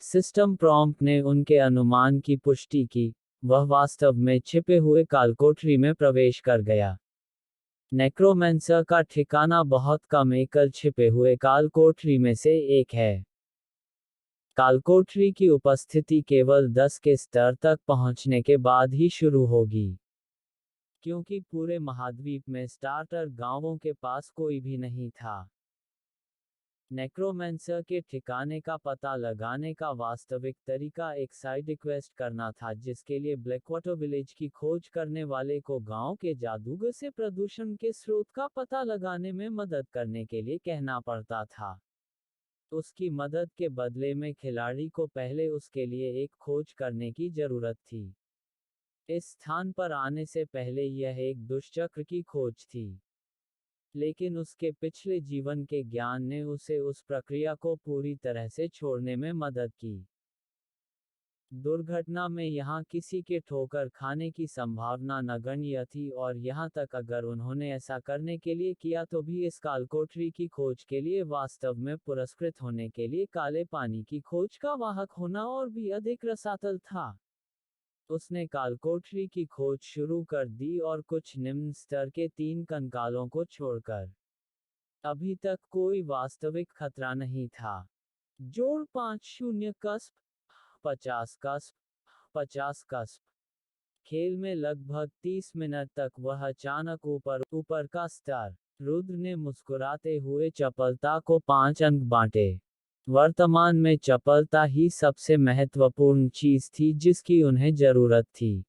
System prompt ने उनके अनुमान की पुष्टि की, वह वास्तव में छिपे हुए कालकोठरी में प्रवेश कर गया। नेक्रोमेंसर का ठिकाना बहुत कम एकल छिपे हुए कालकोठरी में से एक है। कालकोठरी की उपस्थिति केवल 10 के स्तर तक पहुंचने के बाद ही शुरू होगी। क्योंकि पूरे महाद्वीप में स्टार्टर गांवों के पास कोई भी नहीं था। नेक्रोमेंसर के ठिकाने का पता लगाने का वास्तविक तरीका एक साइड रिक्वेस्ट करना था जिसके लिए ब्लैकवाटर विलेज की खोज करने वाले को गांव के जादूगर से प्रदूषण के स्रोत का पता लगाने में मदद करने के लिए कहना पड़ता था। उसकी मदद के बदले में खिलाड़ी को पहले उसके लिए एक खोज करने की जरूरत थी। इस स्थान पर आने से पहले यह एक दुष्चक्र की खोज थी। लेकिन उसके पिछले जीवन के ज्ञान ने उसे उस प्रक्रिया को पूरी तरह से छोड़ने में मदद की। दुर्घटना में यहाँ किसी के ठोकर खाने की संभावना नगण्य थी और यहाँ तक अगर उन्होंने ऐसा करने के लिए किया तो भी इस कालकोठरी की खोज के लिए वास्तव में पुरस्कृत होने के लिए काले पानी की खोज का वाहक होना और भी अधिक रसातल था। उसने कालकोठरी की खोज शुरू कर दी और कुछ निम्न स्तर के 3 कंकालों को छोड़कर अभी तक कोई वास्तविक खतरा नहीं था। जोड़ 50 कस्प 50 कस्प 50 कस्प। खेल में लगभग 30 मिनट तक वह अचानक ऊपर का स्तर। रुद्र ने मुस्कुराते हुए चपलता को 5 अंक बांटे। वर्तमान में चपलता ही सबसे महत्वपूर्ण चीज थी जिसकी उन्हें जरूरत थी।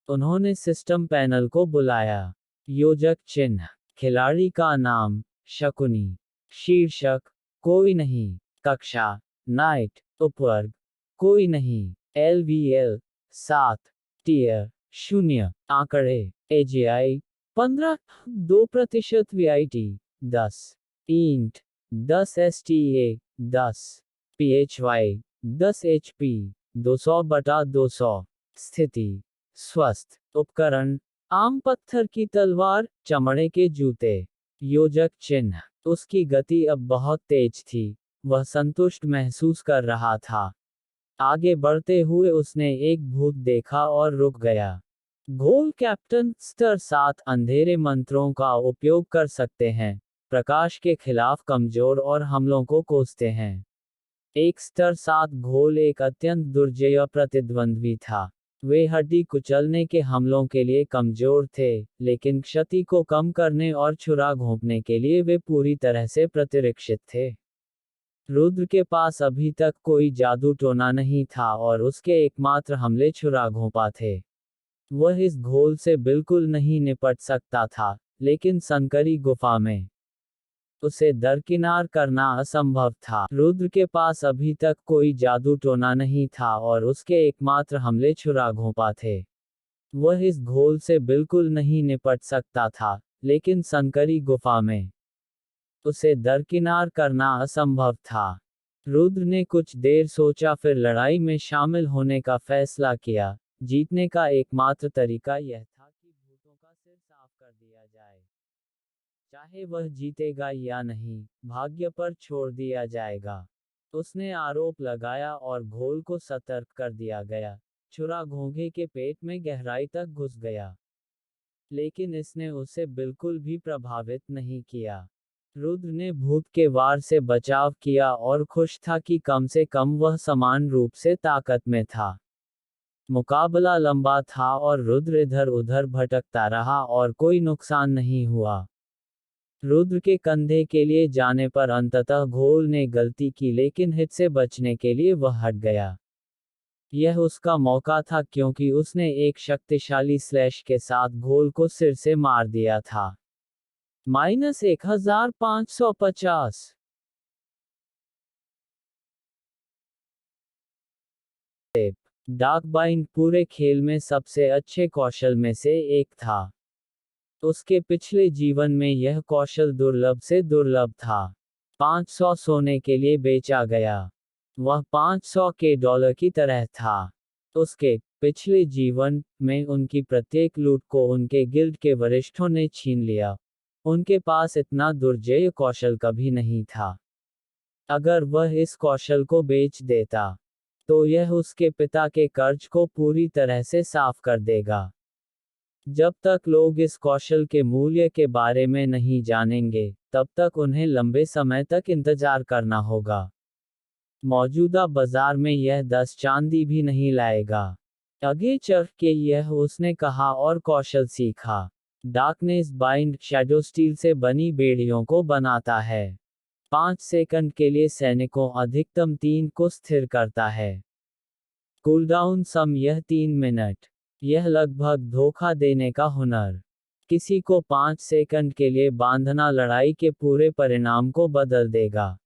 उन्होंने सिस्टम पैनल को बुलाया। योजक चिन्ह, खिलाड़ी का नाम, शकुनी, शीर्षक, कोई नहीं, कक्षा, नाइट, उपवर्ग, कोई नहीं, LVL 7, टियर 0, आंकड़े, AGI 15, 2% VIT 10, int 10 STA 10, PHY 10 HP 200/200, स्थिति, स्वस्थ, उपकरण, आम पत्थर की तलवार, चमड़े के जूते। योजक चिन्ह, उसकी गति अब बहुत तेज थी, वह संतुष्ट महसूस कर रहा था। आगे बढ़ते हुए उसने एक भूत देखा और रुक गया। घोल कैप्टन, स्तर 7 अंधेरे मंत्रों का उपयोग कर सकते हैं, प्रकाश के खिलाफ कमजोर और हमलों को कोसते हैं। एक स्तर 7 घोल एक अत्यंत दुर्जेय प्रतिद्वंद्वी था। वे हड्डी कुचलने के हमलों के लिए कमजोर थे, लेकिन क्षति को कम करने और छुरा घोंपने के लिए वे पूरी तरह से प्रतिरक्षित थे। रुद्र के पास अभी तक कोई जादू टोना नहीं था और उसके एकमात्र हमले छुरा घोंपा थे। वह इस घोल से बिल्कुल नहीं निपट सकता था, लेकिन संकरी गुफा में उसे दरकिनार करना असंभव था। रुद्र के पास अभी तक कोई जादू टोना नहीं था और उसके एकमात्र हमले छुरा घोंपा थे। वह इस घोल से बिल्कुल नहीं निपट सकता था, लेकिन संकरी गुफा में उसे दरकिनार करना असंभव था। रुद्र ने कुछ देर सोचा फिर लड़ाई में शामिल होने का फैसला किया। जीतने का एकमात्र तरीका यह था कि भूतों का सिर साफ कर दिया जाए। चाहे वह जीतेगा या नहीं, भाग्य पर छोड़ दिया जाएगा। उसने आरोप लगाया और घोल को सतर्क कर दिया गया। छुरा घोंघे के पेट में गहराई तक घुस गया, लेकिन इसने उसे बिल्कुल भी प्रभावित नहीं किया। रुद्र ने भूत के वार से बचाव किया और खुश था कि कम से कम वह समान रूप से ताकत में था। मुकाबला लंबा था और रुद्र इधर उधर भटकता रहा और कोई नुकसान नहीं हुआ। रुद्र के कंधे के लिए जाने पर अंततः घोल ने गलती की, लेकिन हिट से बचने के लिए वह हट गया। यह उसका मौका था क्योंकि उसने एक शक्तिशाली स्लैश के साथ घोल को सिर से मार दिया था। -1550। डार्कबाइंड पूरे खेल में सबसे अच्छे कौशल में से एक था। उसके पिछले जीवन में यह कौशल दुर्लभ से दुर्लभ था। 500 सोने के लिए बेचा गया। वह 500 के डॉलर की तरह था। उसके पिछले जीवन में उनकी प्रत्येक लूट को उनके गिल्ड के वरिष्ठों ने छीन लिया। उनके पास इतना दुर्जेय कौशल कभी नहीं था। अगर वह इस कौशल को बेच देता, तो यह उसके पिता के कर्ज को पूरी तरह से साफ कर देगा। जब तक लोग इस कौशल के मूल्य के बारे में नहीं जानेंगे, तब तक उन्हें लंबे समय तक इंतजार करना होगा। मौजूदा बाजार में यह 10 चांदी भी नहीं लाएगा। आगे चल के यह उसने कहा और कौशल सीखा। डार्कनेस बाइंड शैडो स्टील से बनी बेड़ियों को बनाता है। 5 सेकंड के लिए सैनिकों अधिकतम 3 को स्थिर करता है। कूलडाउन सम यह 3 मिनट। यह लगभग धोखा देने का हुनर। किसी को 5 सेकंड के लिए बांधना लड़ाई के पूरे परिणाम को बदल देगा।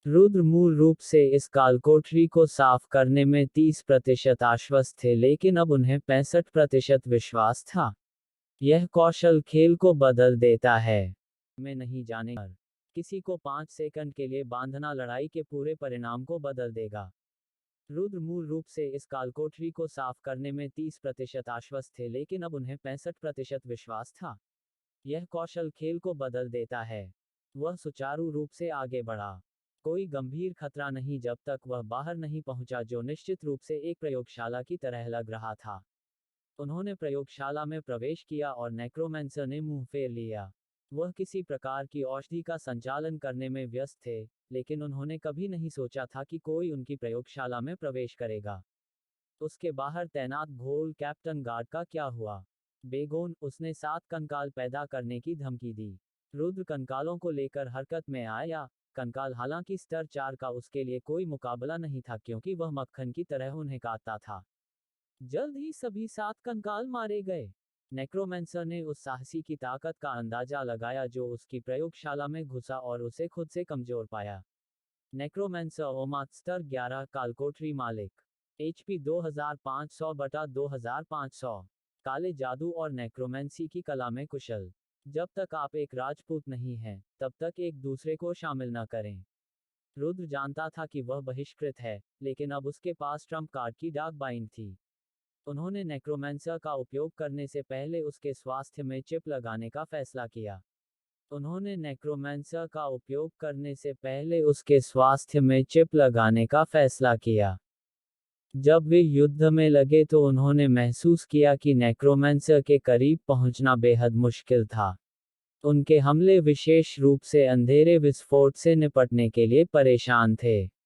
रुद्र मूल रूप से इस कालकोठरी को साफ करने में 30% आश्वस्त थे, लेकिन अब उन्हें 65% विश्वास था। यह कौशल खेल को बदल देता है। मैं नहीं जाने किसी को 5 सेकंड के लिए बांधना लड़ाई के पूरे परिणाम को बदल देगा। रुद्र मूल रूप से इस कालकोठरी को साफ करने में 30% आश्वस्त थे, लेकिन अब उन्हें 65% विश्वास था। यह कौशल खेल को बदल देता है। वह सुचारू रूप से आगे बढ़ा। कोई गंभीर खतरा नहीं जब तक वह बाहर नहीं पहुंचा, जो निश्चित रूप से एक प्रयोगशाला की तरह लग रहा था। उन्होंने प्रयोगशाला में प्रवेश किया और नेक्रोमेंसर ने मुंह फेर लिया। वह किसी प्रकार की औषधि का संचालन करने में व्यस्त थे, लेकिन उन्होंने कभी नहीं सोचा था कि कोई उनकी प्रयोगशाला में प्रवेश करेगा। उसके बाहर तैनात घोल कैप्टन गार्ड का क्या हुआ? बेगोन, उसने 7 कंकाल पैदा करने की धमकी दी। रुद्र कंकालों को लेकर हरकत में आया। कंकाल हालांकि स्तर 4 का उसके लिए कोई मुकाबला नहीं था, क्योंकि वह मक्खन की तरह उन्हें काटता था। जल्द ही सभी 7 कंकाल मारे गए। नेक्रोमेंसर ने उस साहसी की ताकत का अंदाजा लगाया जो उसकी प्रयोगशाला में घुसा और उसे खुद से कमजोर पाया। नेक्रोमेंसर ओमात स्तर 11 कालकोठरी मालिक। HP 2500/2500। काले जादू और नेक्रोमेंसी की कला में कुशल। जब तक आप एक राजपूत नहीं हैं, तब तक एक दूसरे को शामिल न करें। रुद्र जानता था कि वह बहिष्कृत है, लेकिन अब उसके पास ट्रम्प कार्ड की डाक बाइंड थी। उन्होंने नेक्रोमेंसर का उपयोग करने से पहले उसके स्वास्थ्य में चिप लगाने का फैसला किया। उन्होंने नेक्रोमेंसर का उपयोग करने से पहले उसके स्वास्थ्य में चिप लगाने का फैसला किया। जब वे युद्ध में लगे तो उन्होंने महसूस किया कि नेक्रोमेंसर के करीब पहुंचना बेहद मुश्किल था। उनके हमले विशेष रूप से अंधेरे विस्फोट से निपटने के लिए परेशान थे।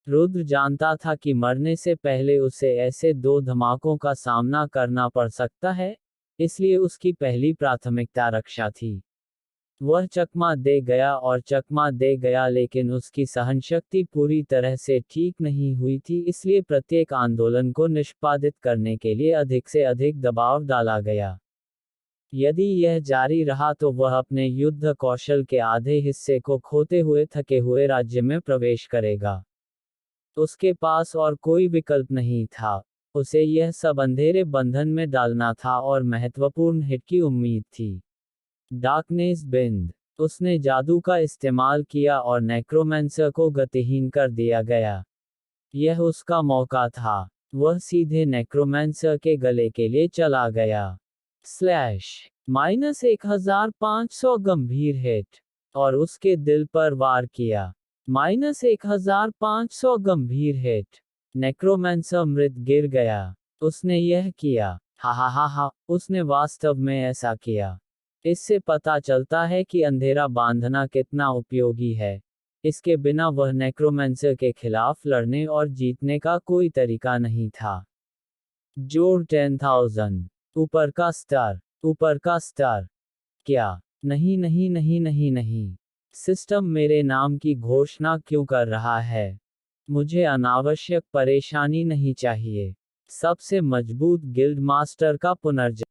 रुद्र जानता था कि मरने से पहले उसे ऐसे 2 धमाकों का सामना करना पड़ सकता है, इसलिए उसकी पहली प्राथमिकता रक्षा थी। वह चकमा दे गया, लेकिन उसकी सहनशक्ति पूरी तरह से ठीक नहीं हुई थी, इसलिए प्रत्येक आंदोलन को निष्पादित करने के लिए अधिक से अधिक दबाव डाला गया। यदि यह जारी रहा तो वह अपने युद्ध कौशल के आधे हिस्से को खोते हुए थके हुए राज्य में प्रवेश करेगा। उसके पास और कोई विकल्प नहीं था। उसे यह सब अंधेरे बंधन में डालना था और महत्वपूर्ण हिट की उम्मीद थी। डार्कनेस बिंद। उसने जादू का इस्तेमाल किया और नेक्रोमेंसर को गतिहीन कर दिया गया। यह उसका मौका था। वह सीधे नेक्रोमेंसर के गले के लिए चला गया। -1500 गंभीर हिट। और उसके दिल पर वार किया। -1500 गंभीर हिट। नेक्रोमेंसर मृत गिर गया। उसने यह किया। हा, उसने वास्तव में ऐसा किया। इससे पता चलता है कि अंधेरा बांधना कितना उपयोगी है। इसके बिना वह नेक्रोमेंसर के खिलाफ लड़ने और जीतने का कोई तरीका नहीं था। जोड़ 10,000। ऊपर का स्तर। क्या? नहीं। सिस्टम मेरे नाम की घोषणा क्यों कर रहा है? मुझे अनावश्यक परेशानी नहीं चाहिए। सबसे मजबूत गिल्ड मास्टर का पुनर्जन्म।